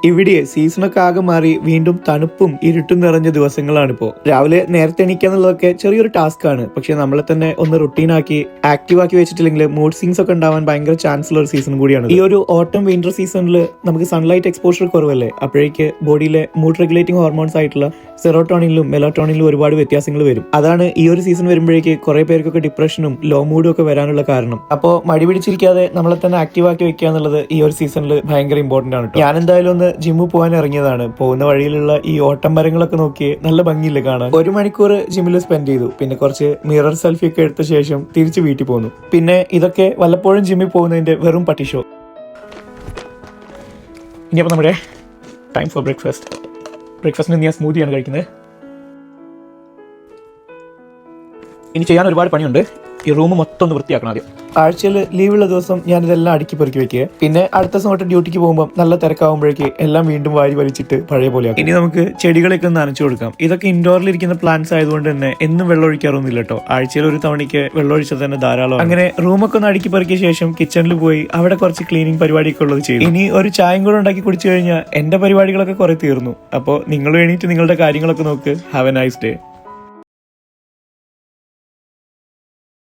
ഇവിടെ സീസണൊക്കെ ആകെ മാറി വീണ്ടും തണുപ്പും ഇരുട്ടും നിറഞ്ഞ ദിവസങ്ങളാണിപ്പോ. രാവിലെ നേരത്തെ എണീക്കാന്നുള്ളതൊക്കെ ചെറിയൊരു ടാസ്ക് ആണ്. പക്ഷെ നമ്മളെ തന്നെ ഒന്ന് റുട്ടീനാക്കി ആക്റ്റീവ് ആക്കി വെച്ചിട്ടില്ലെങ്കിൽ മൂഡ് സ്വിങ്സ് ഒക്കെ ഉണ്ടാവാൻ ഭയങ്കര ചാൻസ് ഉള്ള ഒരു സീസൺ കൂടിയാണ്. ഈ ഒരു ഓട്ടം വിന്റർ സീസണിൽ നമുക്ക് സൺലൈറ്റ് എക്സ്പോഷർ കുറവല്ലേ, അപ്പോഴേക്ക് ബോഡിയിലെ മൂഡ് റെഗുലേറ്റിംഗ് ഹോർമോൺസ് ആയിട്ടുള്ള സെറോട്ടോണിനിലും മെലാറ്റോണിനിലും ഒരുപാട് വ്യത്യാസങ്ങൾ വരും. അതാണ് ഈ ഒരു സീസൺ വരുമ്പോഴേക്ക് കുറെ പേർക്കൊക്കെ ഡിപ്രഷനും ലോ മൂഡും ഒക്കെ വരാനുള്ള കാരണം. അപ്പോൾ മടി പിടിച്ചിരിക്കാതെ നമ്മളെ തന്നെ ആക്റ്റീവ് ആക്കി വെക്കുക എന്നുള്ളത് ഈ ഒരു സീസണിൽ ഭയങ്കര ഇമ്പോർട്ടന്റ് ആണ്. ഞാൻ എന്തായാലും ഒന്ന് ജിമ്മിൽ പോകാൻ ഇറങ്ങിയതാണ്. പോകുന്ന വഴിയിലുള്ള ഈ ഓട്ടം മരങ്ങളൊക്കെ നോക്കി നല്ല ഭംഗിയില്ലേ കാണാൻ. 1 മണിക്കൂർ ജിമ്മിൽ സ്പെൻഡ് ചെയ്തു. പിന്നെ കുറച്ച് മിറർ സെൽഫി ഒക്കെ എടുത്ത ശേഷം തിരിച്ച് വീട്ടിൽ പോന്നു. പിന്നെ ഇതൊക്കെ വല്ലപ്പോഴും ജിമ്മിൽ പോകുന്നതിന്റെ വെറും പട്ടി ഷോ. ഇനിയപ്പോൾ നമ്മുടെ ടൈം ഫോർ ബ്രേക്ക്ഫാസ്റ്റിന് ഞാൻ സ്മൂത്തിയാണ് കഴിക്കുന്നത്. ഇനി ചെയ്യാൻ ഒരുപാട് പണിയുണ്ട്. ഈ റൂം മൊത്തം ഒന്ന് വൃത്തിയാക്കണം ആദ്യം. ആഴ്ചയിൽ ലീവുള്ള ദിവസം ഞാനിതെല്ലാം അടുക്കി പെറുക്കി വെക്കുക. പിന്നെ അടുത്ത ദിവസം തൊട്ട് ഡ്യൂട്ടിക്ക് പോകുമ്പോൾ നല്ല തിരക്കാവുമ്പോഴേക്ക് എല്ലാം വീണ്ടും വാരി വലിച്ചിട്ട് പഴയ പോലെയാക്കും. ഇനി നമുക്ക് ചെടികളൊക്കെ ഒന്ന് നനച്ചു കൊടുക്കാം. ഇതൊക്കെ ഇൻഡോറിലിരിക്കുന്ന പ്ലാന്റ്സ് ആയതുകൊണ്ട് തന്നെ എന്നും വെള്ളം ഒഴിക്കാറൊന്നുമില്ല കേട്ടോ. ആഴ്ചയിൽ ഒരു തവണയ്ക്ക് വെള്ളം ഒഴിച്ചാൽ തന്നെ ധാരാളം. അങ്ങനെ റൂമൊക്കെ ഒന്ന് അടുക്കി പെറുക്കിയ ശേഷം കിച്ചണിൽ പോയി അവിടെ കുറച്ച് ക്ലീനിങ് പരിപാടിയൊക്കെ ഉള്ളത് ചെയ്യും. ഇനി ഒരു ചായയും കൂടെ ഉണ്ടാക്കി കുടിച്ചു കഴിഞ്ഞാൽ എന്റെ പരിപാടികളൊക്കെ കുറെ തീർന്നു. അപ്പോൾ നിങ്ങൾ എണീറ്റ് നിങ്ങളുടെ കാര്യങ്ങളൊക്കെ നോക്ക്. Have A nice day.